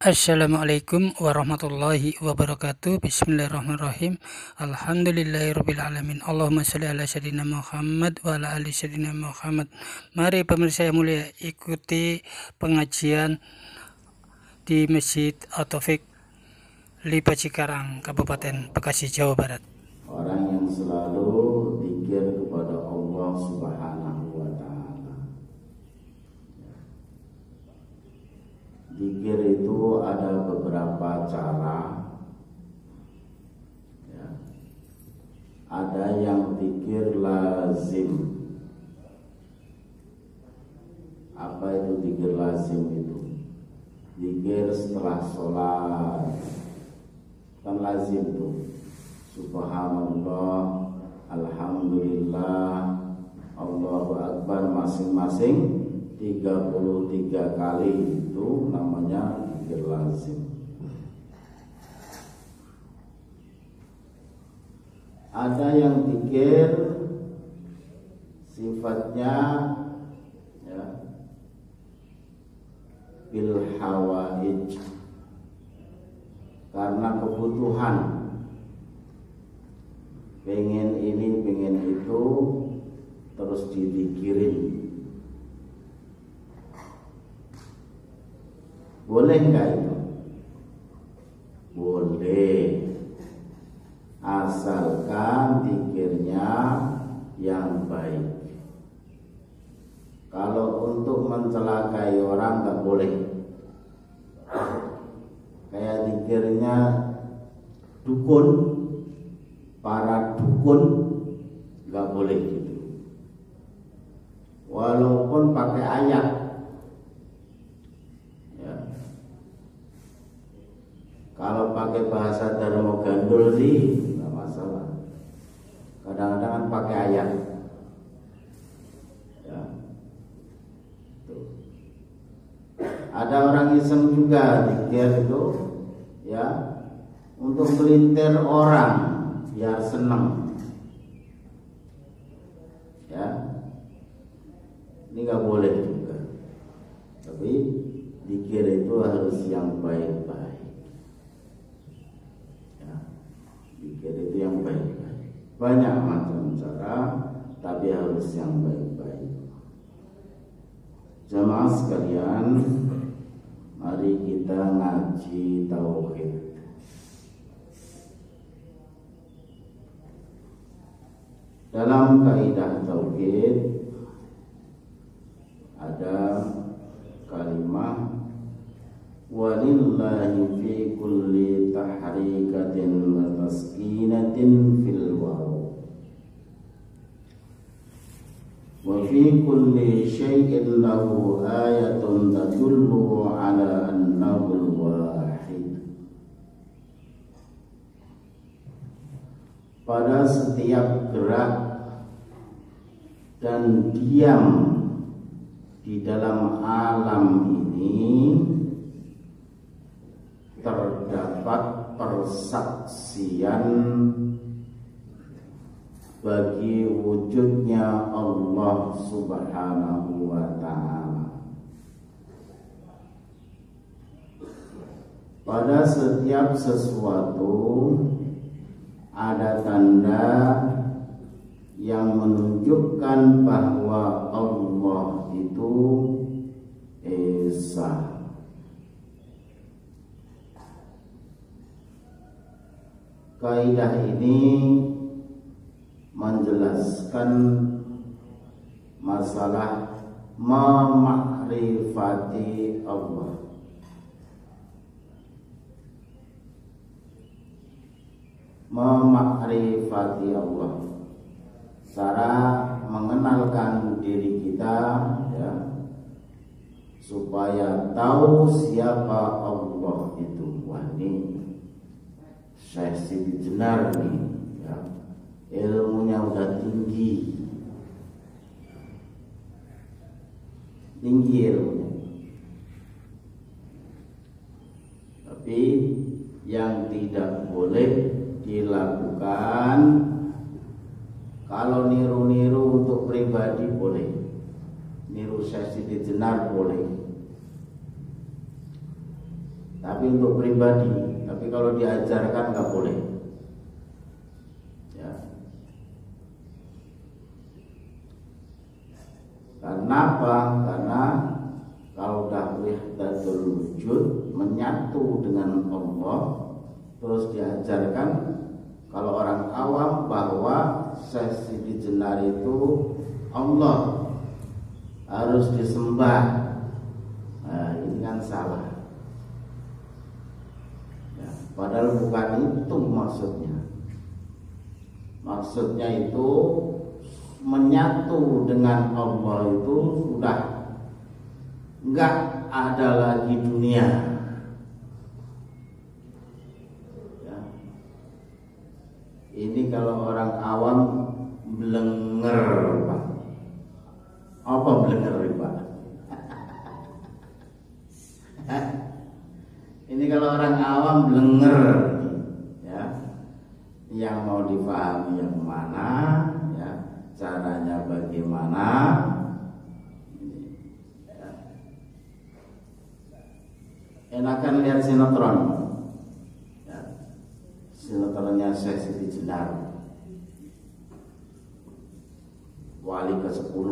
Assalamualaikum warahmatullahi wabarakatuh. Bismillahirrahmanirrahim. Alhamdulillahirabbil alamin. Allahumma shalli ala sayyidina Muhammad wa ala ali sayyidina Muhammad. Mari pemirsa yang mulia, ikuti pengajian di Masjid At-Taufik Lipa Cikarang, Kabupaten Bekasi, Jawa Barat. Orang yang selalu zikir kepada Allah Subhanahu wa taala. Zikir itu ada beberapa cara. Ya. Ada yang zikir lazim. Apa itu zikir lazim itu? Zikir setelah sholat. Kan lazim tuh. Subhanallah, alhamdulillah, Allahu Akbar, masing-masing 33 kali, itu namanya zikir lazim. Ada yang zikir sifatnya ya, bil hawaij, karena kebutuhan, pengen ini, pengen itu, terus dipikirin. Boleh nggak itu? Boleh, asalkan zikirnya yang baik. Kalau untuk mencelakai orang nggak boleh. Kayak zikirnya dukun, para dukun, nggak boleh gitu. Walaupun pakai ayat, ya. Kalau pakai bahasa Darmo Gandul sih nggak masalah. Kadang-kadang kan pakai ayat, ya. Tuh. Ada orang iseng juga zikir itu, ya, untuk melintir orang biar senang, ya, ini nggak boleh juga. Tapi zikir itu harus yang baik-baik, ya, zikir itu yang baik-baik. Banyak macam cara, tapi harus yang baik-baik. Jamaah sekalian, mari kita ngaji tauhid. Dalam kaidah tauhid ada kalimat walillahi fi kulli tahrikatin wa taskinatin fil waw wa fi kulli syai'in lahu ayatun tadullu ala annahu wahid. Pada setiap gerak dan diam di dalam alam ini terdapat persaksian bagi wujudnya Allah Subhanahu wa ta'ala. Pada setiap sesuatu ada tanda yang menunjukkan bahwa Allah itu esa. Kaidah ini menjelaskan masalah memakrifati Allah. Memakrifati Allah, cara mengenalkan diri kita, ya, supaya tahu siapa Allah itu. Wah, ini Syekh Siti Jenar nih, ya, ilmunya udah tinggi ilmunya. Tapi yang tidak boleh dilakukan, kalau niru-niru untuk pribadi boleh, niru Syekh Siti Jenar boleh, tapi untuk pribadi. Tapi kalau diajarkan nggak boleh. Ya. Karena apa? Karena kalau dah wahdatul wujud, menyatu dengan Allah, terus diajarkan kalau orang awam bahwa Syekh Siti Jenar itu Allah, harus disembah. Nah, ini kan salah. Ya, padahal bukan itu maksudnya. Maksudnya itu menyatu dengan Allah itu sudah enggak ada lagi dunia. Ya. Ini kalau orang awam blenger, Pak. Apa blenger, Pak? Ini kalau orang awam blenger, ya. Yang mau dipahami yang mana, ya, caranya bagaimana. Ya. Enakan lihat sinetron, ya. Sinetronnya Syekh Siti Jenar, wali ke-10.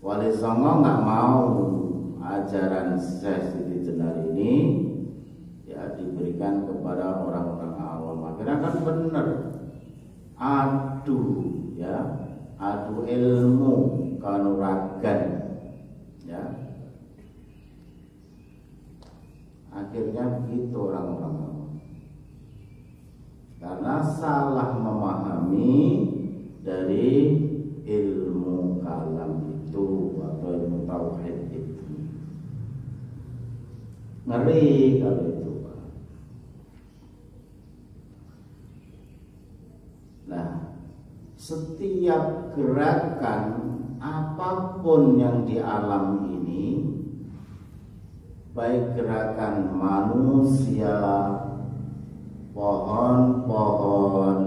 Wali Songo nggak mau ajaran Syekh Siti Jenar ini ya diberikan kepada orang-orang awam. Akhirnya kan benar, adu ya, adu ilmu kanuragan ya. Akhirnya begitu orang-orang awam, karena salah memahami dari ilmu kalam itu atau ilmu tauhid itu. Ngeri kalau itu, Pak. Nah, setiap gerakan apapun yang di alam ini, baik gerakan manusia, pohon-pohon,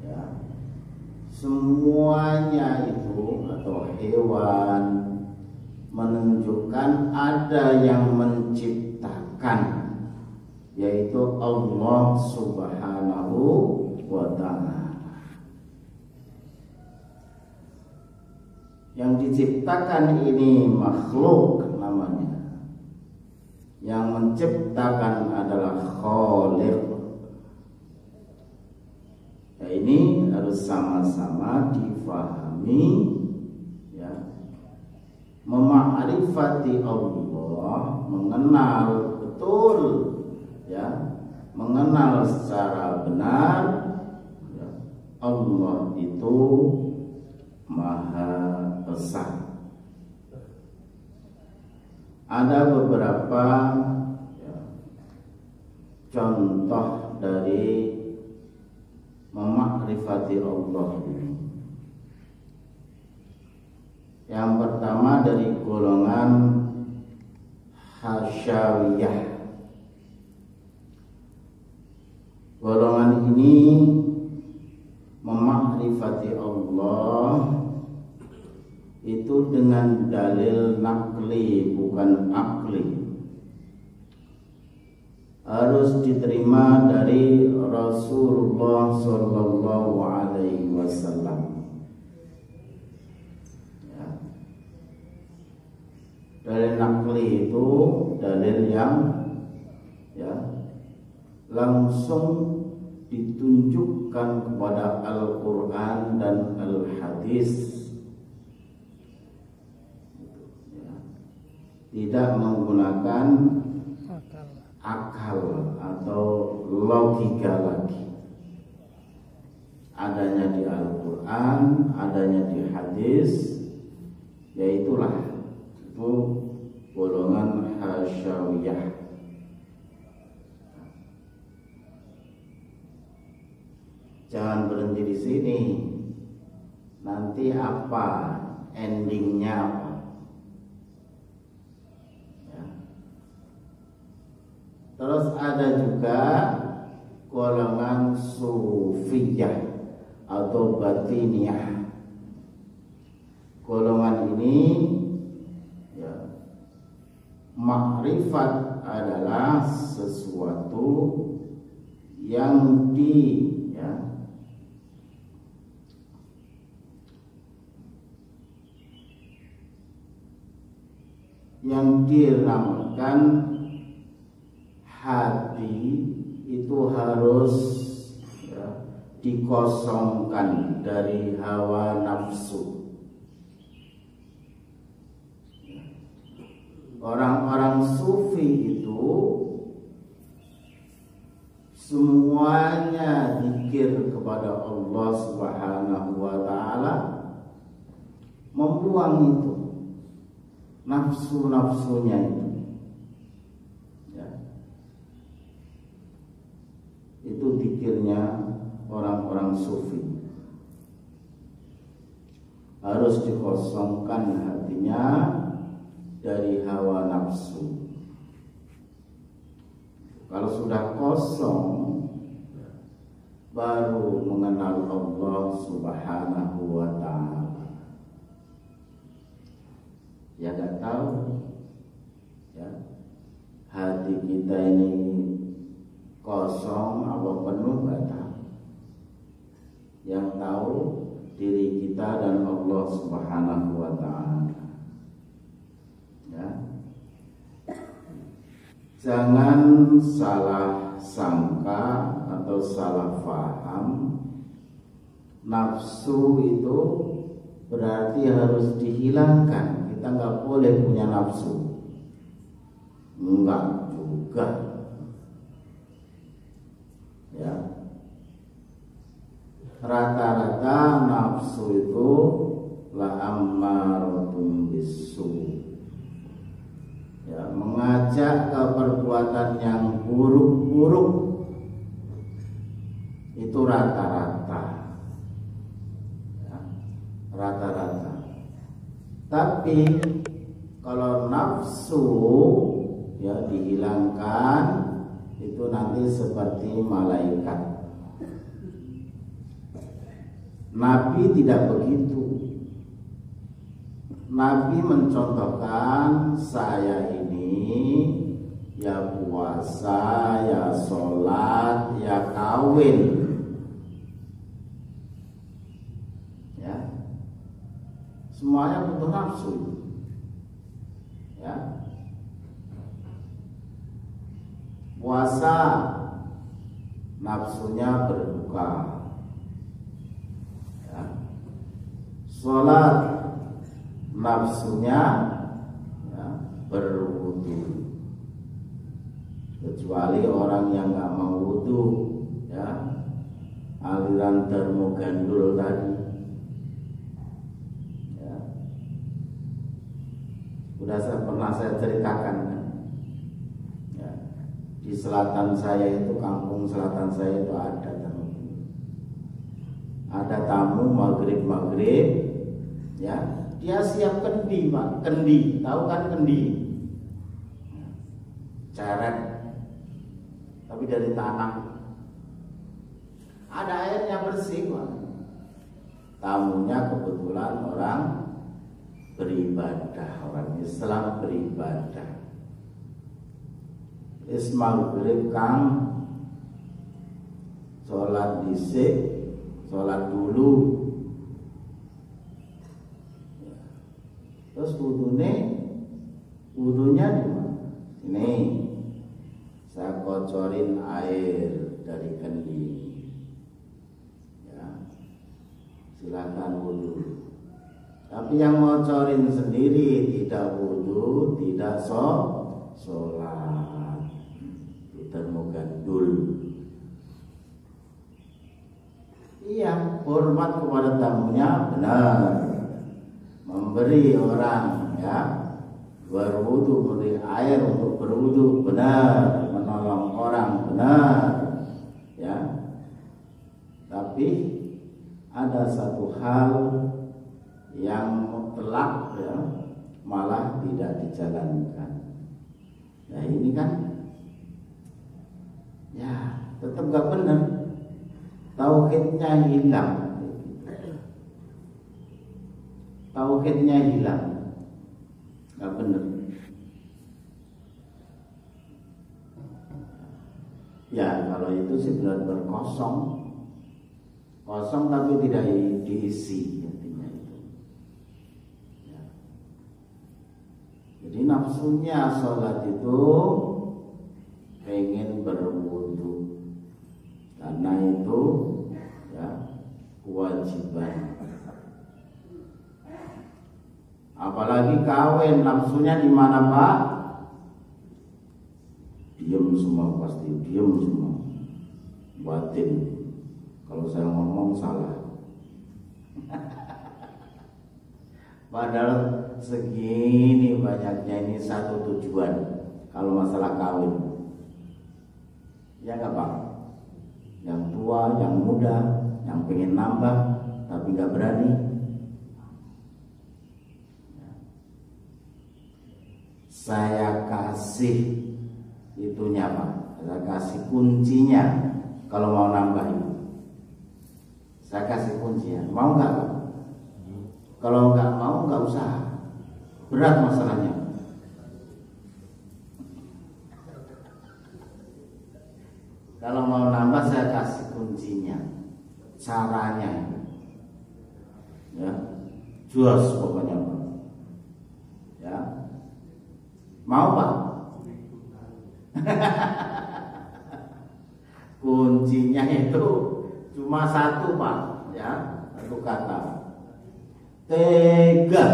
ya, semuanya itu atau hewan menunjukkan ada yang menciptakan, yaitu Allah Subhanahu wa ta'ala. Yang diciptakan ini makhluk namanya, yang menciptakan adalah Khaliq. Ya, ini harus sama-sama difahami, ya. Memakrifati Allah, mengenal betul, ya, mengenal secara benar, ya, Allah itu Maha Esa. Ada beberapa, ya, contoh dari memakrifati Allah ini. Yang pertama dari golongan Hasyawiyah. Golongan ini memakrifati Allah itu dengan dalil nakli, bukan akli. Harus diterima dari Rasulullah Sallallahu Alaihi Wasallam. Ya. Dalil nakli itu dalil yang, ya, langsung ditunjukkan kepada Al-Quran dan Al-Hadis, ya. Tidak menggunakan akal atau logika lagi. Adanya di Al-Quran, adanya di hadis, yaitulah itu golongan Hasyawiyah. Jangan berhenti di sini. Nanti apa endingnya apa? Ya. Terus ada juga golongan Sufiyah atau Batiniyah. Golongan ini Makrifat adalah sesuatu yang diramalkan. Hati itu harus dikosongkan dari hawa nafsu. Orang-orang sufi itu semuanya zikir kepada Allah Subhanahu wa taala, membuang itu nafsu-nafsunya itu. Itu zikirnya orang-orang sufi. Harus dikosongkan hatinya dari hawa nafsu. Kalau sudah kosong, baru mengenal Allah Subhanahu wa ta'ala. Ya gak tahu ya, hati kita ini kosong apa penuh gak tahu. Yang tahu diri kita dan Allah Subhanahu wa ta'ala. Ya. Jangan salah sangka atau salah faham. Nafsu itu berarti harus dihilangkan. Kita nggak boleh punya nafsu. Enggak juga. Ya. Rata-rata nafsu itu la ammaratun bisu. Ya, mengajak ke perbuatan yang buruk-buruk. Itu rata-rata. Ya, rata-rata. Tapi kalau nafsu ya dihilangkan, itu nanti seperti malaikat. Nabi tidak begitu. Nabi mencontohkan, saya ini ya puasa, ya sholat, ya kawin. Ya, semuanya butuh nafsu. Ya, puasa nafsunya berbuka. Ya, sholat nafsunya ya, berwudu. Kecuali orang yang nggak mau wudu, ya, aliran termogandul tadi. Ya. Pernah saya ceritakan kan? Ya. Di selatan saya itu, kampung selatan saya itu ada tamu maghrib, ya. Dia siap kendi, Pak. Kendi, tahu kan kendi? Ceret, tapi dari tanah. Ada airnya bersih, Pak. Tamunya kebetulan orang beribadah, orang Islam beribadah. Maghrib Kang, sholat dhisik, sholat dulu. Terus wudhunya di mana? Ini saya kocorin air dari kendi. Ya, silakan wudhu. Tapi yang ngocorin sendiri tidak wudhu, tidak sholat, termogandul. Iya, hormat kepada tamunya benar. Memberi orang ya berwudu, memberi air untuk berwudu benar, menolong orang benar, ya. Tapi ada satu hal yang mutlak ya, malah tidak dijalankan. Nah ini kan ya tetap gak benar, tauhidnya hilang. Tauhidnya hilang, nggak benar. Ya, kalau itu sih benar-benar kosong. Kosong tapi tidak diisi, artinya itu. Ya. Jadi nafsunya sholat itu pengen berwudu, karena itu ya kewajiban. Apalagi kawin, nafsunya di mana Pak? Diam semua, pasti diam semua. Batin. Kalau saya ngomong salah. Padahal segini banyaknya ini satu tujuan. Kalau masalah kawin, ya nggak Pak? Yang tua, yang muda, yang pengen nambah tapi nggak berani. Saya kasih itunya Pak, saya kasih kuncinya kalau mau nambah itu. Saya kasih kuncinya, mau nggak Pak? Kalau nggak mau nggak usah, berat masalahnya. Kalau mau nambah saya kasih kuncinya, caranya, ya, jelas pokoknya Pak. Ya, mau Pak? Kuncinya itu cuma satu Pak, ya, satu kata, tega.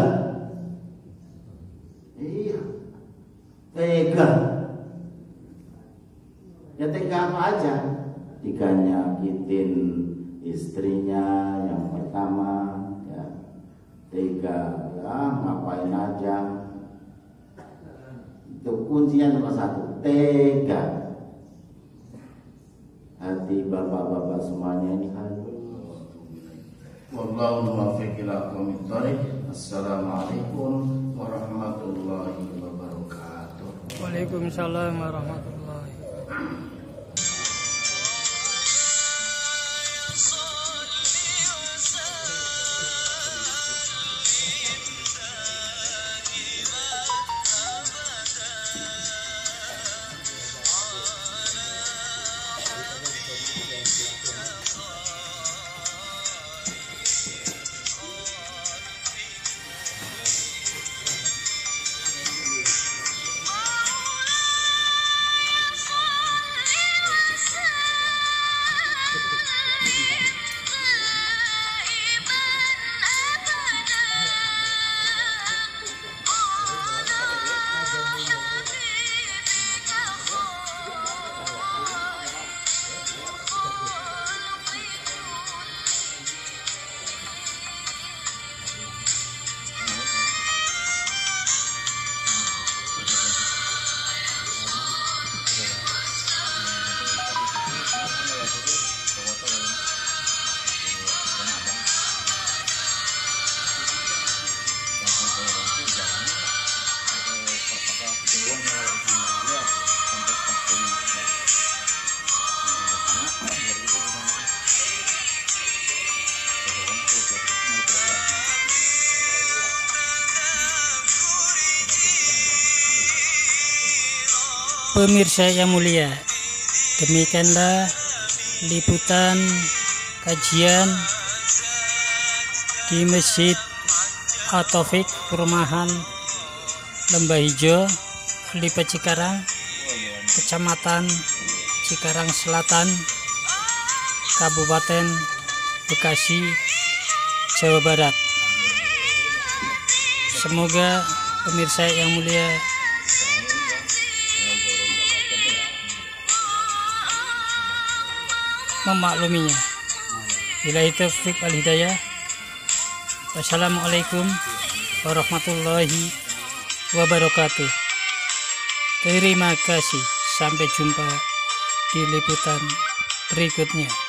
Iya, tega. Ya tega apa aja? Tiga nyakitin istrinya yang pertama, ya, tega, ya, ngapain aja. Itu kuncinya cuma satu, tega. Hati bapak-bapak semuanya ini halus. Wallahu muwaffiq ila aqwamit thoriq. Assalamualaikum warahmatullahi wabarakatuh. Waalaikumsalam warahmatullahi. Pemirsa yang mulia, demikianlah liputan kajian di Masjid At-Taufik, Perumahan Lembah Hijau, Lipa Cikarang, Kecamatan Cikarang Selatan, Kabupaten Bekasi, Jawa Barat. Semoga pemirsa yang mulia memakluminya. Billahi taufiq wal hidayah. Wassalamualaikum warahmatullahi wabarakatuh. Terima kasih. Sampai jumpa di liputan berikutnya.